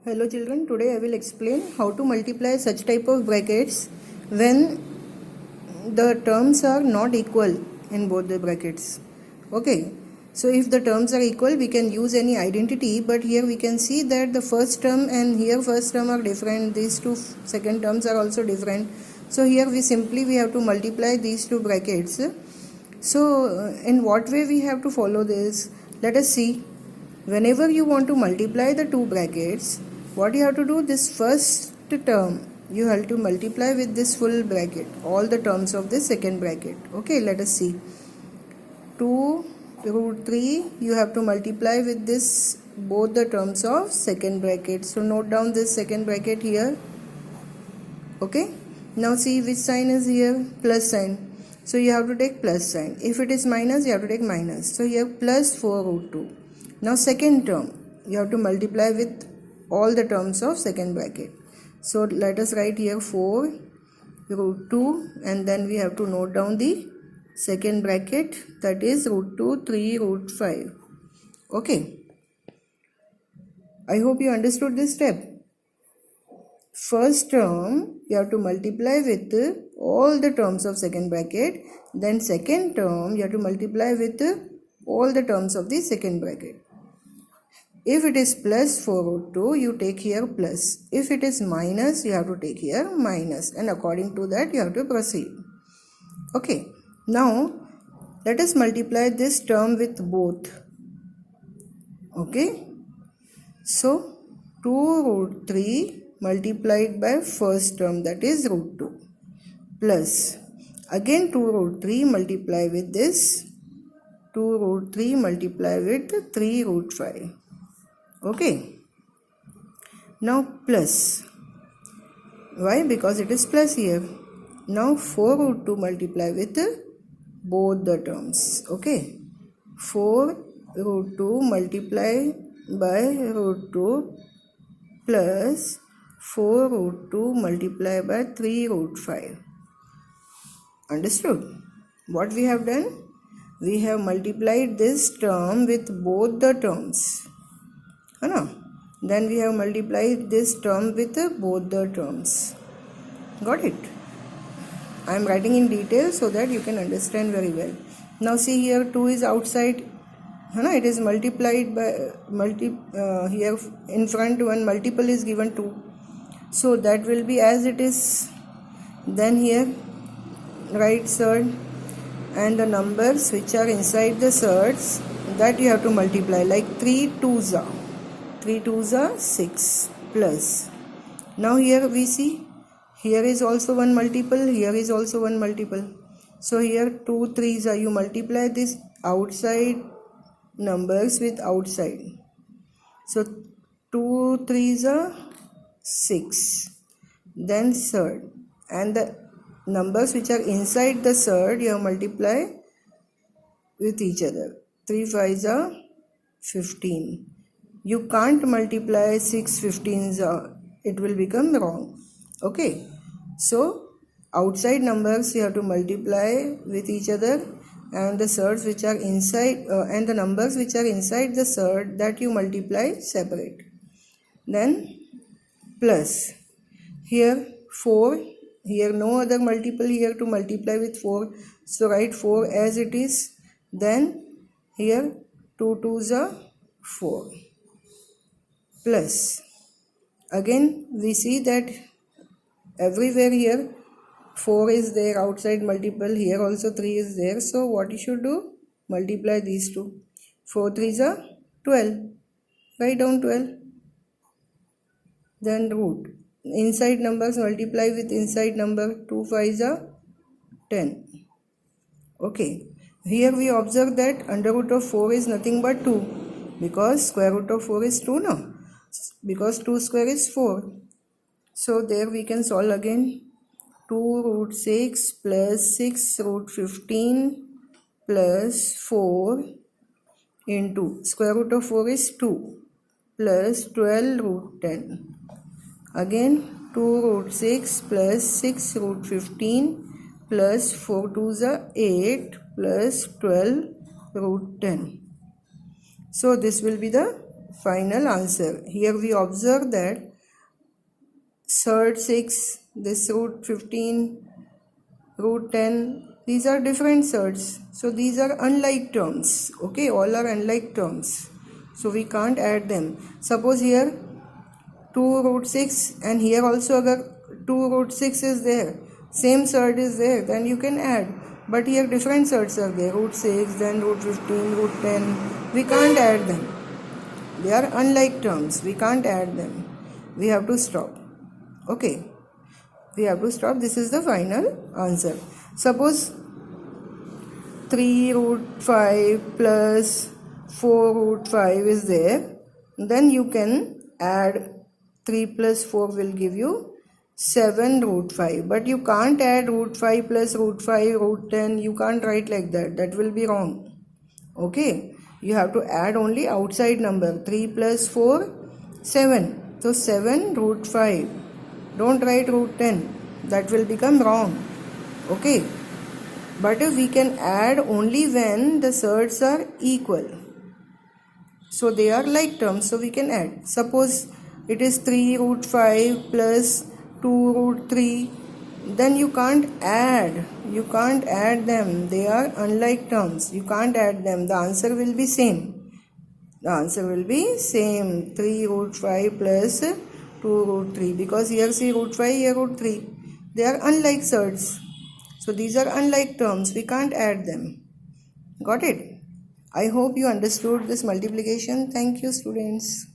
Hello children, today I will explain how to multiply such type of brackets when the terms are not equal in both the brackets. Okay, so if the terms are equal we can use any identity, but here we can see that the first term and here first term are different, these two second terms are also different. So here we have to multiply these two brackets. So in what way we have to follow this? Let us see. Whenever you want to multiply the two brackets, what you have to do, this first term you have to multiply with this full bracket, all the terms of this second bracket. Okay, let us see. 2 root 3 you have to multiply with this both the terms of second bracket. So note down this second bracket here. Okay, now see which sign is here, plus sign. So you have to take plus sign. If it is minus, you have to take minus. So here plus 4 root 2. Now second term you have to multiply with all the terms of second bracket. So let us write here 4 root 2 and then we have to note down the second bracket, that is root 2 3 root 5. Okay, I hope you understood this step. First term you have to multiply with all the terms of second bracket, then second term you have to multiply with all the terms of the second bracket. If it is plus 4 root 2, you take here plus. If it is minus, you have to take here minus, and according to that you have to proceed. Okay, now let us multiply this term with both. Okay, so 2 root 3 multiplied by first term, that is root 2, plus again 2 root 3 multiply with this 2 root 3 multiply with 3 root 5. Okay, now plus. Why? Because it is plus here. Now 4 root 2 multiply with both the terms. Okay, 4 root 2 multiply by root 2 plus 4 root 2 multiply by 3 root 5. Understood? What we have done? We have multiplied this term with both the terms. Then we have multiplied this term with both the terms. Got it? I am writing in detail so that you can understand very well. Now see here 2 is outside. It is multiplied by here in front one multiple is given 2. So that will be as it is. Then here write surd and the numbers which are inside the surds, that you have to multiply, like 3 2s are. 3 2s are 6 plus. Now here we see, here is also one multiple, here is also one multiple. So here 2 3s are, you multiply this outside numbers with outside. So 2 3s are 6. Then third, and the numbers which are inside the third you have multiply with each other. 3 5s are 15. You can't multiply 6 15s, it will become wrong. Okay, so outside numbers you have to multiply with each other, and the surds which are inside and the numbers which are inside the surd, that you multiply separate. Then plus here 4, here no other multiple here to multiply with 4, so write 4 as it is. Then here 2 2s are 4 plus. Again we see that everywhere here 4 is there, outside multiple, here also 3 is there. So what you should do? Multiply these two. 4 3s are 12. Write down 12. Then root. Inside numbers multiply with inside number. 2 5s are 10. Okay. Here we observe that under root of 4 is nothing but 2, because square root of 4 is 2 now. Because 2 square is 4. So there we can solve again. 2 root 6 plus 6 root 15 plus 4 into square root of 4 is 2 plus 12 root 10. Again 2 root 6 plus 6 root 15 plus 4 2s are 8 plus 12 root 10. So this will be the final answer. Here we observe that surd 6, this root 15, root 10, these are different surds. So these are unlike terms. Okay, all are unlike terms. So we can't add them. Suppose here 2 root 6 and here also agar 2 root 6 is there, same surd is there, then you can add. But here different surds are there, root 6, then root 15, root 10. We can't add them. They are unlike terms. We can't add them. We have to stop. Okay. We have to stop. This is the final answer. Suppose 3 root 5 plus 4 root 5 is there. Then you can add 3 plus 4 will give you 7 root 5. But you can't add root 5 plus root 5 root 10. You can't write like that. That will be wrong. Okay. You have to add only outside number. 3 plus 4, 7. So 7 root 5. Don't write root 10. That will become wrong. Okay. But we can add only when the surds are equal. So they are like terms. So we can add. Suppose it is 3 root 5 plus 2 root 3. Then you can't add. You can't add them. They are unlike terms. You can't add them. The answer will be same. The answer will be same. 3 root 5 plus 2 root 3. Because here see root 5, here root 3. They are unlike surds. So these are unlike terms. We can't add them. Got it? I hope you understood this multiplication. Thank you, students.